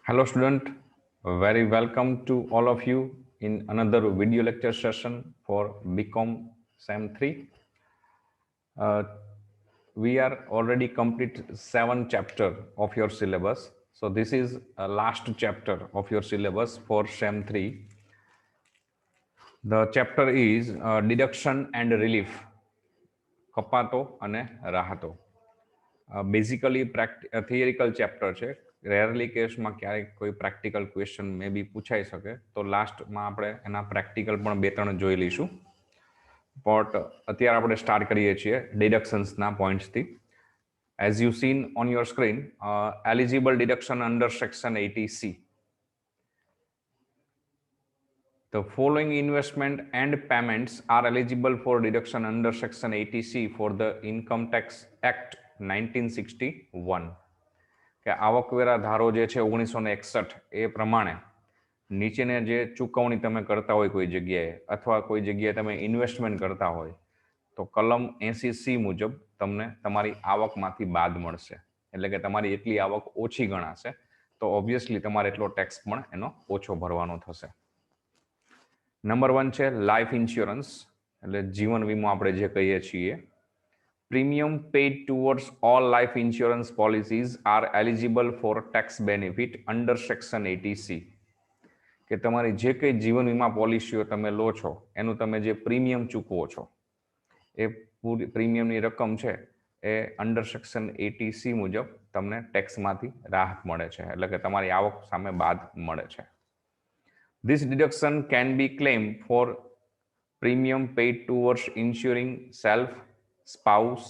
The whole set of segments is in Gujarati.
Hello, student. Very welcome to all of you in another video lecture session for BCom SEM 3. Uh, we are already complete 7 chapter of your syllabus. So this is a last chapter of your syllabus for SEM 3. The chapter is deduction and relief, કપાતો અને રાહતો. બેઝિકલી થિયરિકલ ચેપ્ટર છે. રેરલી કેસમાં ક્યારેક કોઈ પ્રેક્ટિકલ ક્વેશ્ચન મે બી પૂછાઈ શકે, તો લાસ્ટમાં આપણે એના પ્રેક્ટિકલ પણ 2-3 જોઈ લઈશું. બટ અત્યારે આપણે સ્ટાર્ટ કરીએ છીએ ડિડક્શન્સના પોઈન્ટ્સથી. As you seen on your screen, eligible deduction under section 80C. The following investment and payments are eligible for deduction under Section 80C for the Income Tax Act 1961. કે આવકવેરા ધારો જે છે 1961 એ પ્રમાણે નીચેને જે ચૂકવણી તમે કરતા હોય કોઈ જગ્યાએ અથવા કોઈ જગ્યાએ તમે ઇન્વેસ્ટમેન્ટ કરતા હોય તો કલમ 80C મુજબ તમને તમારી આવકમાંથી બાદ મળશે. એટલે કે તમારી એટલી આવક ઓછી ગણાશે, તો ઓબ્વિયસલી તમારે એટલો ટેક્સ પણ એનો ઓછો ભરવાનો થશે. નંબર 1 છે લાઈફ ઇન્સ્યોરન્સ, એટલે જીવન વીમો આપણે જે કહીએ છીએ. Premium paid towards all life insurance policies are eligible for tax benefit under section 80C. કે તમારી જે કંઈ જીવન વીમા પોલિસીઓ તમે લો છો એનું તમે જે પ્રીમિયમ ચૂકવો છો એ પૂરી પ્રીમિયમની રકમ છે એ અંડર સેક્શન 80C મુજબ તમને ટેક્સમાંથી રાહત મળે છે, એટલે કે તમારી આવક સામે બાદ મળે છે. This deduction can be claimed for premium paid towards insuring self, spouse,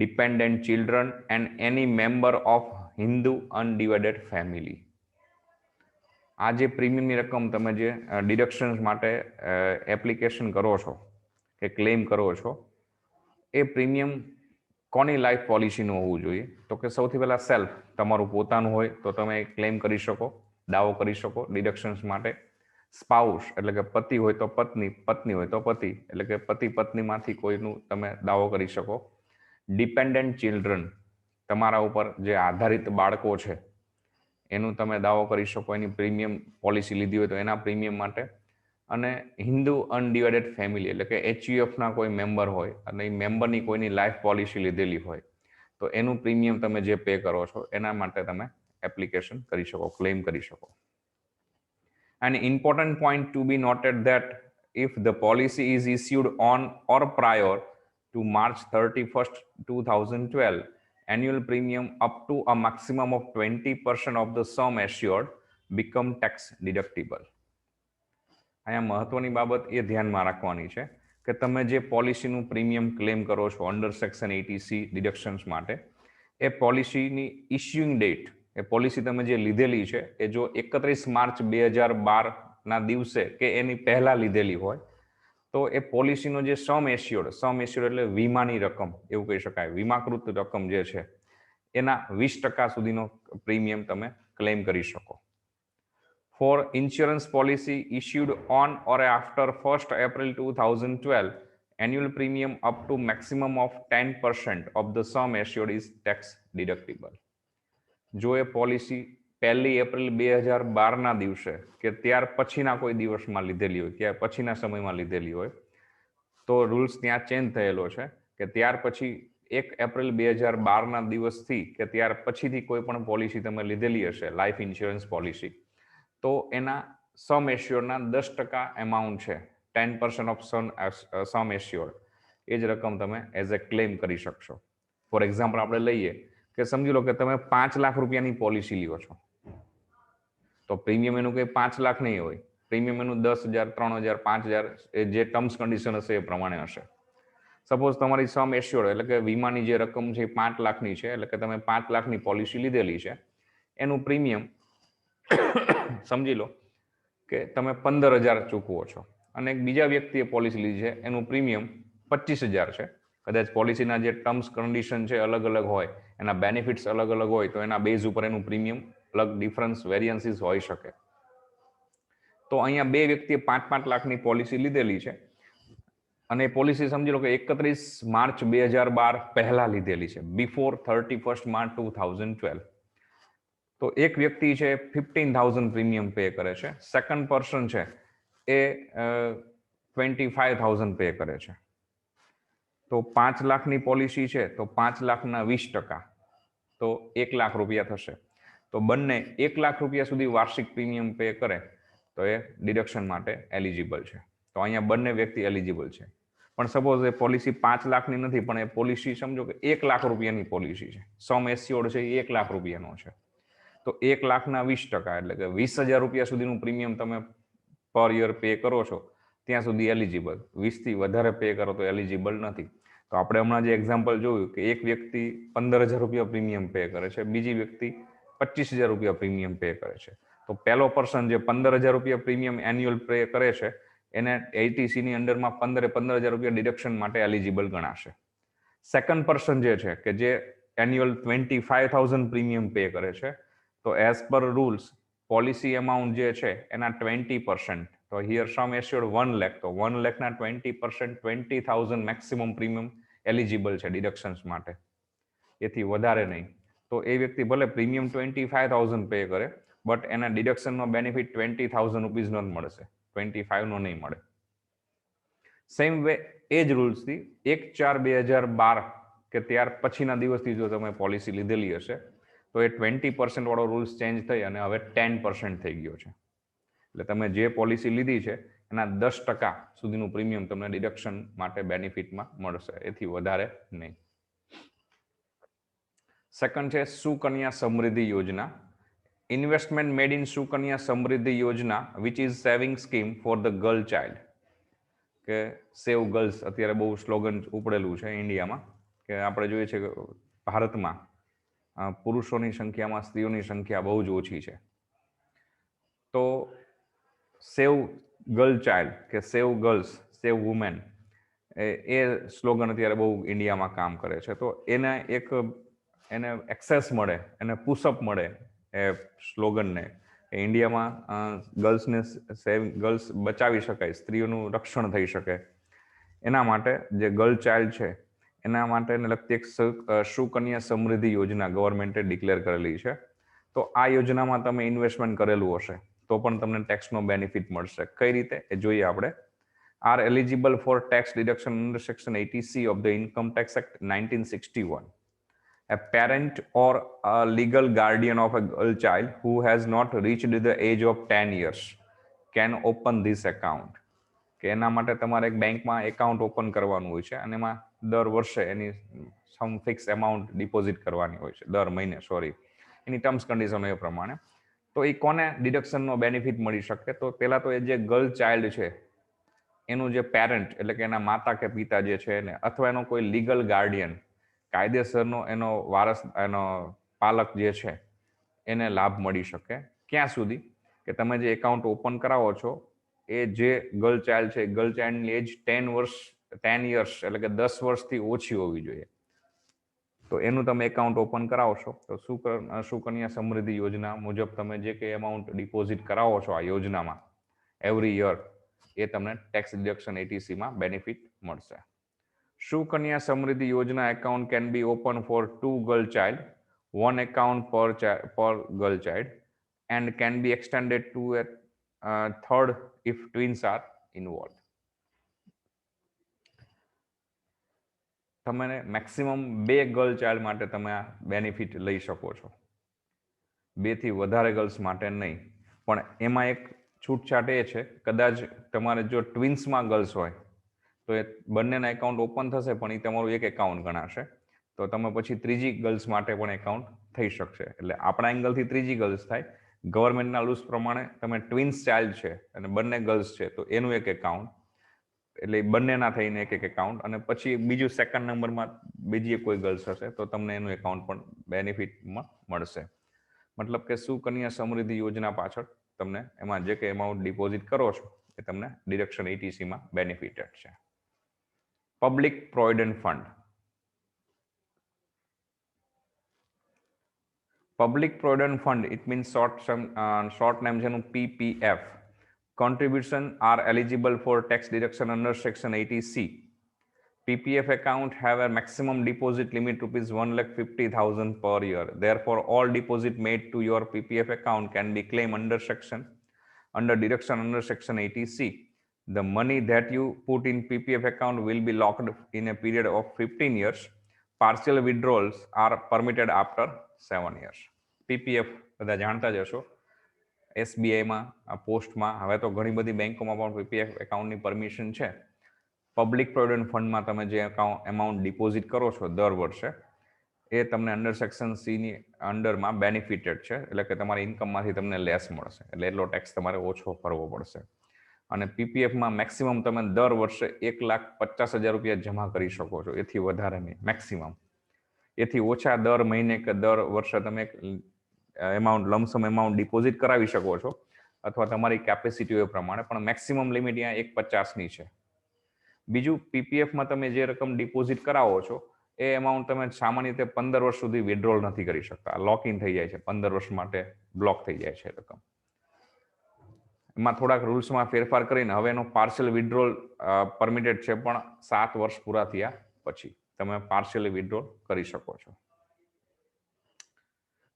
dependent children and any member of Hindu undivided family. આ જે પ્રીમિયમની રકમ તમે જે ડિડક્શન્સ માટે એપ્લિકેશન કરો છો કે ક્લેમ કરો છો, એ પ્રીમિયમ કોની લાઈફ પોલિસીનું હોવું જોઈએ? તો કે સૌથી પહેલાં સેલ્ફ, તમારું પોતાનું હોય તો તમે ક્લેમ કરી શકો, દાવો કરી શકો ડિડક્શન્સ માટે. સ્પાઉસ એટલે કે પતિ હોય તો પત્ની, પત્ની હોય તો પતિ, એટલે કે પતિ પત્નીમાંથી કોઈનું તમે દાવો કરી શકો. ડિપેન્ડન્ટ ચિલ્ડ્રન, તમારા ઉપર જે આધારિત બાળકો છે એનું તમે દાવો કરી શકો, એની પ્રીમિયમ પોલિસી લીધી હોય તો એના પ્રીમિયમ માટે. અને હિન્દુ અનડિવાઇડેડ ફેમિલી, એટલે કે HUFના કોઈ મેમ્બર હોય અને એ મેમ્બરની કોઈની લાઈફ પોલિસી લીધેલી હોય તો એનું પ્રીમિયમ તમે જે પે કરો છો એના માટે તમે એપ્લિકેશન કરી શકો, ક્લેમ કરી શકો. An important point to be noted that if the policy is issued on or prior to March 31st, 2012, annual premium up to a maximum of 20% of the sum assured become tax deductible. અહીંયા મહત્વની બાબત એ ધ્યાનમાં રાખવાની છે કે તમે જે પોલિસીનું પ્રીમિયમ ક્લેમ કરો છો અંડર સેક્શન 80C ડિડક્શન્સ માટે, એ પોલિસીની ઇસ્યુઇંગ ડેટ, એ પોલિસી તમે જે લીધેલી છે એ જો 31 માર્ચ 2012ના દિવસે કે એની પહેલા લીધેલી હોય તો એ પોલિસીનો જે સમ એસ્યોર્ડ એટલે વીમાની રકમ એવું કહી શકાય, વીમાકૃત રકમ જે છે એના 20% સુધીનો પ્રીમિયમ તમે ક્લેમ કરી શકો. For insurance policy issued on or after 1st April 2012, annual premium up to maximum of 10% of the sum assured is tax deductible. જો એ પોલિસી 1 એપ્રિલ 2012ના દિવસે કે ત્યાર પછીના કોઈ દિવસમાં લીધેલી હોય, ત્યાર પછીના સમયમાં લીધેલી હોય, તો રૂલ્સ ત્યાં ચેન્જ થયેલો છે કે ત્યાર પછી 1 એપ્રિલ 2012ના દિવસથી કે ત્યાર પછીથી કોઈ પણ પોલિસી તમે લીધેલી હશે, લાઈફ ઇન્સ્યોરન્સ પોલિસી, તો એના સમ એશ્યોરના 10% એમાઉન્ટ છે, 10% ઓફ સમ એશ્યોર્ડ, એ જ રકમ તમે એઝ એ ક્લેમ કરી શકશો. ફોર એક્ઝામ્પલ આપણે લઈએ કે સમજી લો કે તમે 5 લાખ રૂપિયાની પોલિસી લ્યો છો, તો પ્રીમિયમ એનું કંઈ 5 લાખ નહીં હોય, પ્રીમિયમ એનું 10,000, 3,000, 5,000 એ જે ટર્મ્સ કન્ડિશન હશે એ પ્રમાણે હશે. સપોઝ તમારી સમ એશ્યોર્ડ એટલે કે વીમાની જે રકમ છે 5 લાખની છે, એટલે કે તમે 5 લાખની પોલિસી લીધેલી છે, એનું પ્રીમિયમ સમજી લો કે તમે 15,000 ચૂકવો છો અને એક બીજા વ્યક્તિએ પોલિસી લીધી છે, એનું પ્રીમિયમ 25,000 છે. કદાચ પોલિસીના જે ટર્મ્સ કન્ડિશન છે અલગ અલગ હોય, એના બેનિફિટ્સ અલગ અલગ હોય, તો એના બેઝ ઉપર એનું પ્રીમિયમ અલગ ડિફરન્સ વેરિયન્સીસ હોઈ શકે. તો અહીંયા બે વ્યક્તિએ 5-5 લાખની પોલિસી લીધેલી છે અને પોલિસી સમજી લો કે 31 માર્ચ 2012 પહેલા લીધેલી છે, બિફોર 31st માર્ચ 2012. તો એક વ્યક્તિ છે 15,000 પ્રીમિયમ પે કરે છે, સેકન્ડ પર્સન છે એ 25,000 પે કરે છે. તો 5 લાખની પોલિસી છે તો 5 લાખના 20%, તો 1 લાખ રૂપિયા થશે. તો બંને 1 લાખ રૂપિયા સુધી વાર્ષિક પ્રીમિયમ પે કરે તો એ ડિડક્શન માટે એલિજિબલ છે. તો અહીંયા બંને વ્યક્તિ એલિજિબલ છે. પણ સપોઝ એ પોલિસી 5 લાખની નથી, પણ એ પોલિસી સમજો કે 1 લાખ રૂપિયાની પોલિસી છે, સમ એસ્યોર્ડ છે એ 1 લાખ રૂપિયાનો છે, તો 1 લાખના 20%, એટલે કે 20,000 રૂપિયા સુધીનું પ્રીમિયમ તમે પર યર પે કરો છો ત્યાં સુધી એલિજિબલ. 20થી વધારે પે કરો તો એલિજિબલ નથી. તો આપણે હમણાં જે એક્ઝામ્પલ જોયું કે એક વ્યક્તિ 15,000 રૂપિયા પ્રીમિયમ પે કરે છે, બીજી વ્યક્તિ 25,000 રૂપિયા પ્રીમિયમ પે કરે છે. તો પહેલો પર્સન જે 15,000 રૂપિયા પ્રીમિયમ એન્યુઅલ પે કરે છે એને એટીસી ની અંડરમાં 15,000 રૂપિયા ડિડક્શન માટે એલિજિબલ ગણાશે. સેકન્ડ પર્સન જે છે કે જે એન્યુઅલ 25,000 પ્રીમિયમ પે કરે છે, તો as per rules policy amount જે છે એના 20%, તો હિયર સમ એશ્યોર્ડ 1 લાખ, તો 1 લાખના 20%, 20,000 મેક્સિમમ પ્રીમિયમ એલિજિબલ છે ડિડક્શન્સ માટે, એથી વધારે નહીં. તો એ વ્યક્તિ ભલે પ્રીમિયમ 25,000 પે કરે, બટ એના ડિડક્શનનો બેનિફિટ 20,000 રૂપીઝનો જ મળશે, 25 નો નહીં મળે. સેમ વે એ જ રૂલ્સથી 1/4/2012 કે ત્યાર પછીના દિવસથી જો તમે પોલિસી લીધેલી હશે તો એ 20% વાળો રૂલ્સ ચેન્જ થઈ અને હવે 10% થઈ ગયો છે. એટલે તમે જે પોલિસી લીધી છે એના 10% સુધીનું પ્રીમિયમ તમને ડિડક્શન માટે બેનિફિટમાં મળશે, એથી વધારે નહીં. સેકન્ડ છે સુકન્યા સમૃદ્ધિ યોજના. ઇન્વેસ્ટમેન્ટ મેડ ઇન સુકન્યા સમૃદ્ધિ યોજના which is saving scheme for the girl child. કે સેવ ગર્લ્સ અત્યારે બહુ સ્લોગન ઉપડેલું છે ઇન્ડિયામાં, કે આપણે જોઈએ છે કે ભારતમાં પુરુષોની સંખ્યામાં સ્ત્રીઓની સંખ્યા બહુ જ ઓછી છે. તો સેવ ગર્લ ચાઇલ્ડ કે સેવ ગર્લ્સ, સેવ વુમેન, એ સ્લોગન અત્યારે બહુ ઇન્ડિયામાં કામ કરે છે. તો એને એક્સેસ મળે, એને પુશઅપ મળે એ સ્લોગનને, ઇન્ડિયામાં ગર્લ્સ બચાવી શકાય, સ્ત્રીઓનું રક્ષણ થઈ શકે, એના માટે જે ગર્લ ચાઇલ્ડ છે એના માટે લગતી એક સુકન્યા સમૃદ્ધિ યોજના ગવર્મેન્ટે ડિક્લેર કરેલી છે. તો આ યોજનામાં તમે ઇન્વેસ્ટમેન્ટ કરેલું હશે તો પણ તમને ટેક્સનો બેનિફિટ મળશે. કઈ રીતે એ જોઈએ આપણે. R eligible for tax deduction under section 80C of the Income Tax Act 1961. A parent or a legal guardian of a girl child who has not reached the age of 10 years can open this account. કે એના માટે તમારે એક બેંકમાં એકાઉન્ટ ઓપન કરવાનું હોય છે અને એમાં દર વર્ષે એની સમ ફિક્સ એમાઉન્ટ ડિપોઝિટ કરવાની હોય છે, દર મહિને, એની ટર્મ્સ કન્ડિશનો એ પ્રમાણે. તો એ કોને ડિડક્શનનો બેનિફિટ મળી શકે? તો પહેલા તો એ જે ગર્લ ચાઇલ્ડ છે એનું જે પેરેન્ટ એટલે કે એના માતા કે પિતા જે છે એને, અથવા એનો કોઈ લીગલ ગાર્ડિયન, કાયદેસરનો એનો વારસ, એનો પાલક જે છે એને લાભ મળી શકે. ક્યાં સુધી? કે તમે જે એકાઉન્ટ ઓપન કરાવો છો એ જે ગર્લ ચાઇલ્ડ છે, ગર્લ ચાઇલ્ડની એજ 10 યર્સ એટલે કે 10 વર્ષથી ઓછી હોવી જોઈએ. તો એનું તમે એકાઉન્ટ ઓપન કરાવશો તો સુકન્યા સમૃદ્ધિ યોજના મુજબ તમે જે કંઈ એમાઉન્ટ ડિપોઝિટ કરાવો છો આ યોજનામાં એવરી યર, એ તમને ટેક્સ ડિડક્શન 80Cમાં બેનિફિટ મળશે. સુકન્યા સમૃદ્ધિ યોજના account can be open for 2 girl child, 1 account per girl child, and can be extended to a third if twins are involved. તમે મેક્સિમમ 2 ગર્લ ચાઇલ્ડ માટે તમે આ બેનિફિટ લઈ શકો છો, 2 થી વધારે ગર્લ્સ માટે નહીં. પણ એમાં એક છૂટછાટ એ છે, કદાચ તમારે જો ટ્વિન્સમાં ગર્લ્સ હોય તો એ બંનેના એકાઉન્ટ ઓપન થશે પણ એ તમારું એક એકાઉન્ટ ગણાશે. તો તમે પછી ત્રીજી ગર્લ્સ માટે પણ એકાઉન્ટ થઈ શકશે. એટલે આપણા એંગલથી ત્રીજી ગર્લ્સ થાય, ગવર્મેન્ટના રૂલ્સ પ્રમાણે તમે ટ્વિન્સ ચાઇલ્ડ છે અને બંને ગર્લ્સ છે તો એનું એક એકાઉન્ટ, એટલે બંનેના થઈને એક એકાઉન્ટ, અને પછી બીજું સેકન્ડ નંબરમાં બીજી કોઈ ગર્લ્સ હશે તો તમને એનું એકાઉન્ટ પણ બેનિફિટમાં મળશે. મતલબ કે સુકન્યા સમૃદ્ધિ યોજના પાછળ તમને એમાં જે કંઈ એમાઉન્ટ ડિપોઝિટ કરો છો એ તમને ડિડક્શન 80Cમાં બેનિફિટેડ છે. Public provident fund. Public provident fund, it means short name છે એનું PPF. Contribution are eligible for tax deduction under section 80C. PPF account have a maximum deposit limit rupees 1,50,000 per year. Therefore, all deposit made to your PPF account can be claimed under deduction under section 80C. The money that you put in PPF account will be locked in a period of 15 years. Partial withdrawals are permitted after 7 years. PPF બધા જાણતા જ હશો. SBI માં, પોસ્ટમાં, હવે તો ઘણી બધી બેંકોમાં પણ PPF એકાઉન્ટની પરમિશન છે. પબ્લિક પ્રોવિડન્ટ ફંડમાં તમે જે એમાઉન્ટ ડિપોઝિટ કરો છો દર વર્ષે, એ તમને અંડર સેક્શન સીની અંડરમાં બેનિફિટેડ છે, એટલે કે તમારી ઇન્કમમાંથી તમને લેસ મળશે, એટલે એટલો ટેક્સ તમારે ઓછો ભરવો પડશે. અને પીપીએફમાં મેક્સિમમ તમે દર વર્ષે 1,50,000 રૂપિયા જમા કરી શકો છો, એથી વધારે નહીં, મેક્સિમમ. એથી ઓછા દર મહિને કે દર વર્ષે તમે એમાઉન્ટ લમસમ એમાઉન્ટ ડિપોઝિટ કરાવી શકો છો, અથવા તમારી કેપેસિટી પ્રમાણે, પણ મેક્સિમમ લિમિટ અહીંયા 1,50,000ની છે. બીજું, પીપીએફમાં તમે જે રકમ ડિપોઝિટ કરાવો છો એ એમાઉન્ટ તમે સામાન્ય રીતે 15 વર્ષ સુધી વિડ્રોલ નથી કરી શકતા, લોક ઇન થઈ જાય છે, 15 વર્ષ માટે બ્લોક થઈ જાય છે રકમ. એમાં થોડાક રૂલ્સમાં ફેરફાર કરીને હવે એનો પાર્શિયલ વિડ્રોલ પરમિટેડ છે, પણ 7 વર્ષ પૂરા થયા પછી તમે પાર્શિયલી વિડ્રોલ કરી શકો છો.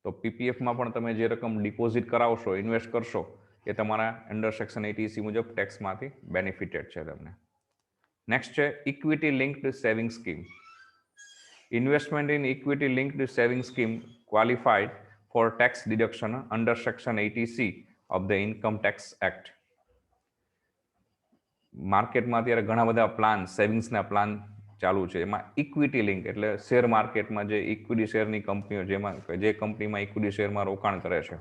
તો પીપીએફમાં પણ તમે જે રકમ ડિપોઝિટ કરાવશો, ઇન્વેસ્ટ કરશો, એ તમારા અંડર સેક્શન 80C મુજબ ટેક્સમાંથી બેનિફિટેડ છે તમને. નેક્સ્ટ છે equity linked saving scheme. Investment in equity linked saving scheme qualified for tax deduction under section 80C of the Income Tax Act. માર્કેટમાં અત્યારે ઘણા બધા પ્લાન, સેવિંગ્સના પ્લાન ચાલુ છે. એમાં ઇક્વિટી લિંક એટલે શેર માર્કેટમાં જે ઇક્વિટી શેરની કંપનીઓ, જેમાં જે કંપનીમાં ઇક્વિટી શેરમાં રોકાણ કરે છે,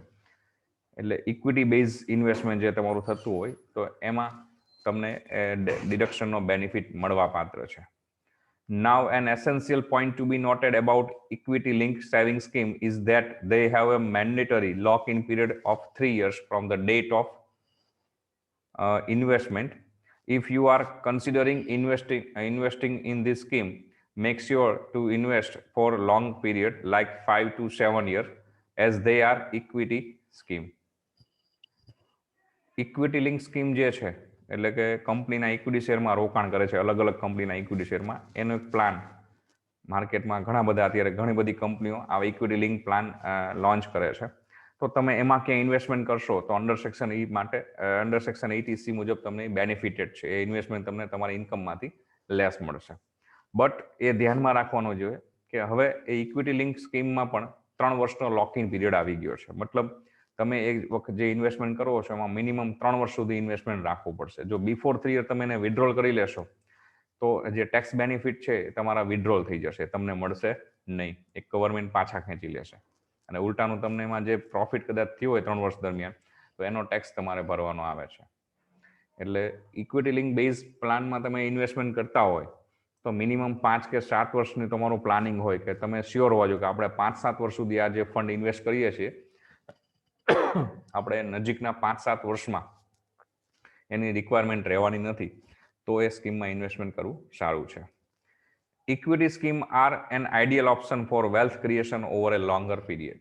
એટલે ઇક્વિટી બેઝ ઇન્વેસ્ટમેન્ટ જે તમારું થતું હોય, તો એમાં તમને ડિડક્શનનો બેનિફિટ મળવા પાત્ર છે. Now, an essential point to be noted about equity-linked saving scheme is that they have a mandatory lock-in period of 3 years from the date of investment. If you are considering investing in this scheme, make sure to invest for a long period, like 5 to 7 years, as they are equity scheme. Equity link scheme જે છે, એટલે કે કંપનીના ઇક્વિટી શેરમાં રોકાણ કરે છે, અલગ અલગ કંપનીના ઇક્વિટી શેરમાં, એનો એક પ્લાન માર્કેટમાં ઘણા બધા અત્યારે ઘણી બધી કંપનીઓ આવા ઇક્વિટી લિંક પ્લાન લોન્ચ કરે છે. તો તમે એમાં ક્યાં ઇન્વેસ્ટમેન્ટ કરશો તો અંડર સેક્શન 80C મુજબ તમને બેનિફિટેડ છે. એ ઇન્વેસ્ટમેન્ટ તમને તમારી ઇન્કમમાંથી લેસ મળશે. બટ એ ધ્યાનમાં રાખવાનું જોઈએ કે હવે એ ઇક્વિટી લિંક સ્કીમમાં પણ 3 વર્ષનો લોકિંગ પીરિયડ આવી ગયો છે. મતલબ તમે એક વખત જે ઇન્વેસ્ટમેન્ટ કરો છો એમાં મિનિમમ 3 વર્ષ સુધી ઇન્વેસ્ટમેન્ટ રાખવું પડશે. જો બિફોર 3 યર તમે એને વિડ્રોલ કરી લેશો તો જે ટેક્સ બેનિફિટ છે એ તમારા વિડ્રોલ થઈ જશે, તમને મળશે નહીં, એક ગવર્મેન્ટ પાછા ખેંચી લેશે. અને ઉલટાનું તમને એમાં જે પ્રોફિટ કદાચ થયો હોય 3 વર્ષ દરમિયાન, તો એનો ટેક્સ તમારે ભરવાનો આવે છે. એટલે ઇક્વિટી લિંક બેઝ પ્લાનમાં તમે ઇન્વેસ્ટમેન્ટ કરતા હોય તો મિનિમમ 5 કે 7 વર્ષની તમારું પ્લાનિંગ હોય, કે તમે શ્યોર હોવા જોઈએ કે આપણે 5-7 વર્ષ સુધી આ જે ફંડ ઇન્વેસ્ટ કરીએ છીએ, આપણે નજીકના 5-7 વર્ષમાં એની રિક્વાયરમેન્ટ રહેવાની નથી, તો એ સ્કીમમાં ઇન્વેસ્ટમેન્ટ કરવું સારું છે. Equity scheme are an ideal option for wealth creation over a longer period.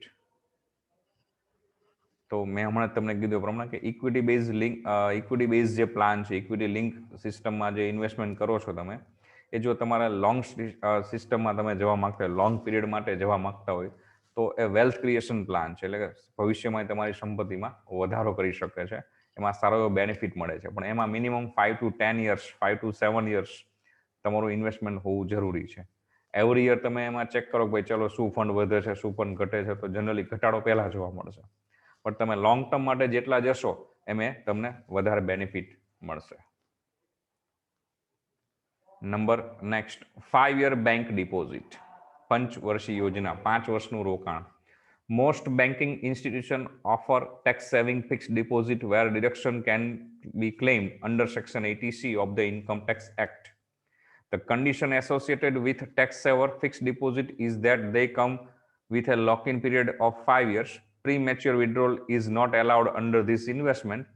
તો મેં હમણાં તમને કીધું પ્રમાણે કે ઇક્વિટી બેઝ જે પ્લાન છે, ઇક્વિટી લિંક સિસ્ટમમાં જે ઇન્વેસ્ટમેન્ટ કરો છો તમે, એ જો તમારા લોંગ સિસ્ટમમાં તમે જવા માંગતા હોય, લોંગ પીરિયડ માટે જવા માંગતા હોય, તો એ વેલ્થ ક્રિએશન પ્લાન છે, એટલે કે ભવિષ્યમાં તમારી સંપત્તિમાં વધારો કરી શકે છે, એમાં સારો એવો બેનિફિટ મળે છે. પણ એમાં minimum 5 to 10 years, 5 to 7 years તમારું ઇન્વેસ્ટમેન્ટ હોવું જરૂરી છે. એવરી યર તમે એમાં ચેક કરો કે ભાઈ ચલો શું ફંડ વધે છે, શું ફંડ ઘટે છે, તો જનરલી ઘટાડો પહેલા જોવા મળશે. પણ તમે લોંગ ટર્મ માટે જેટલા જશો એમે તમને વધારે બેનિફિટ મળશે. Number next, 5-year bank deposit. પંચવર્ષીય યોજના, 5 વર્ષનું રોકાણ. Most banking institutions offer tax saving fixed deposit where deduction can be claimed under section 80C of the Income Tax Act. The condition associated with tax saver fixed deposit is that they come with a lock-in period of 5 years. Premature withdrawal is not allowed under this investment.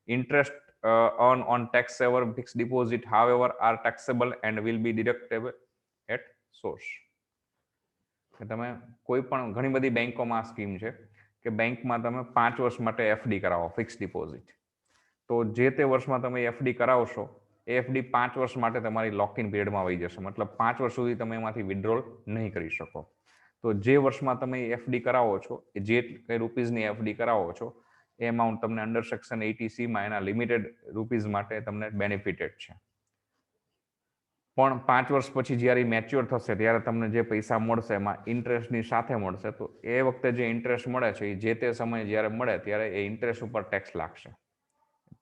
Interest earned on tax saver fixed deposit, however, are taxable and will be deductible at source. તમે કોઈ પણ ઘણી બધી બેંકોમાં આ સ્કીમ છે કે બેંકમાં તમે 5 વર્ષ માટે એફડી કરાવો, ફિક્સ ડિપોઝિટ. તો જે તે વર્ષમાં તમે એફડી કરાવશો એફડી 5 વર્ષ માટે તમારી લોક ઇન પીરિયડમાં આવી જશે, મતલબ 5 વર્ષ સુધી તમે એમાંથી વિડ્રોલ નહીં કરી શકો. તો જે વર્ષમાં તમે એફડી કરાવો છો, જે કઈ રૂપીઝની એફડી કરાવો છો, એ અમાઉન્ટ તમને અંડર સેક્શન 80C એના લિમિટેડ રૂપીઝ માટે તમને બેનિફિટેડ છે. પણ 5 વર્ષ પછી જ્યારે મેચ્યોર થશે ત્યારે તમને જે પૈસા મળશે એમાં ઇન્ટરેસ્ટની સાથે મળશે. તો એ વખતે જે ઇન્ટરેસ્ટ મળે છે એ જે તે સમયે જ્યારે મળે ત્યારે એ ઇન્ટરેસ્ટ ઉપર ટેક્સ લાગશે.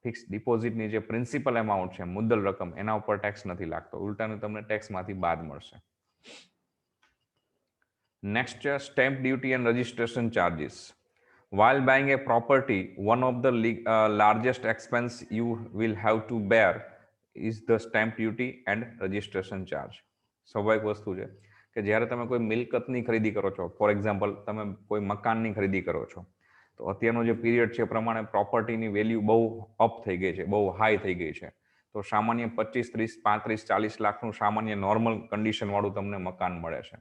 ફિક્સ ડિપોઝિટની જે પ્રિન્સિપલ એમાઉન્ટ છે, મુદ્દલ રકમ, એના ઉપર ટેક્સ નથી લાગતો, ઉલટાનું તમને ટેક્સમાંથી બાદ મળશે. નેક્સ્ટ છે stamp duty and registration charges. While buying a property, one of the largest expense you will have to bear is the stamp duty and registration charge. સ્વાભાવિક વસ્તુ છે કે જ્યારે તમે કોઈ મિલકતની ખરીદી કરો છો, ફોર એક્ઝામ્પલ તમે કોઈ મકાનની ખરીદી કરો છો, તો અત્યારનો જે પીરિયડ છે એ પ્રમાણે પ્રોપર્ટીની વેલ્યુ બહુ અપ થઈ ગઈ છે, બહુ હાઈ થઈ ગઈ છે. તો સામાન્ય 25, 30, 35, 40 લાખનું સામાન્ય નોર્મલ કન્ડિશનવાળું તમને મકાન મળે છે.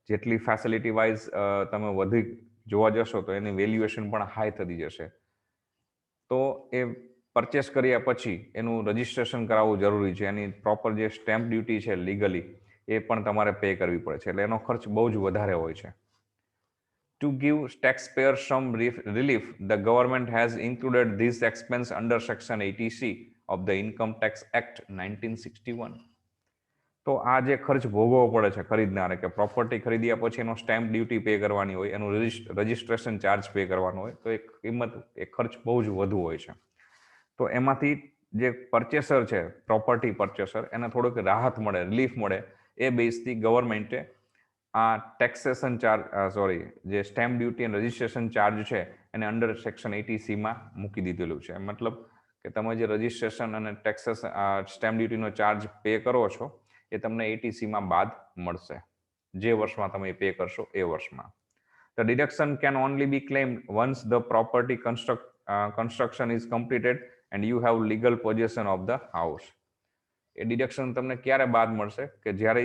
જેટલી ફેસિલિટી વાઇઝ તમે વધી જોવા જશો તો એની વેલ્યુએશન પણ હાઈ થતી જશે. તો એ પરચેસ કર્યા પછી એનું રજિસ્ટ્રેશન કરાવવું જરૂરી છે. એની પ્રોપર જે સ્ટેમ્પ ડ્યુટી છે લીગલી એ પણ તમારે પે કરવી પડે છે, એટલે એનો ખર્ચ બહુ જ વધારે હોય છે. To give taxpayers some relief, the government has included this expense under Section 80C of the Income Tax Act 1961. તો આ જે ખર્ચ ભોગવવો પડે છે ખરીદનારે, કે પ્રોપર્ટી ખરીદ્યા પછી એનો સ્ટેમ્પ ડ્યુટી પે કરવાની હોય, એનું રજિસ્ટ્રેશન ચાર્જ પે કરવાનો હોય, તો એ કિંમત, એ ખર્ચ બહુ જ વધુ હોય છે. તો એમાંથી જે પરચેસર છે, પ્રોપર્ટી પરચેસર, એને થોડુંક રાહત મળે, રિલીફ મળે, એ બેઝથી ગવર્મેન્ટે આ ટેક્સેશન ચાર્જ જે સ્ટેમ્પ ડ્યુટી અને રજિસ્ટ્રેશન ચાર્જ છે એને અંડર સેક્શન 80C મૂકી દીધેલું છે. મતલબ કે તમે જે રજિસ્ટ્રેશન અને ટેક્સેશન સ્ટેમ્પ ડ્યુટીનો ચાર્જ પે કરો છો એ તમને 80C બાદ મળશે, જે વર્ષમાં તમે પે કરશો એ વર્ષમાં. The deduction can only be claimed once the property construction is completed and you have legal possession of the house. A deduction તમને ક્યારે બાદ મળશે? કે જ્યારે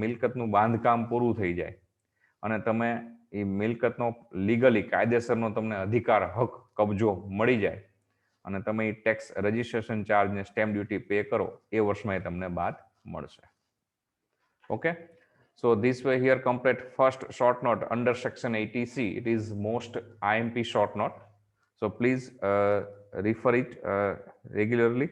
મિલકતનું બાંધકામ પૂરું થઈ જાય અને તમે એ મિલકતનો લીગલી, કાયદેસરનો તમને અધિકાર, હક, કબજો મળી જાય અને તમે એ ટેક્સ રજિસ્ટ્રેશન ચાર્જ ને સ્ટેમ્પ ડ્યુટી પે કરો એ વર્ષમાં એ તમને બાદ મળશે. Okay, so this way here complete first short note under section 80C. It is most IMP short note, so please refer it regularly.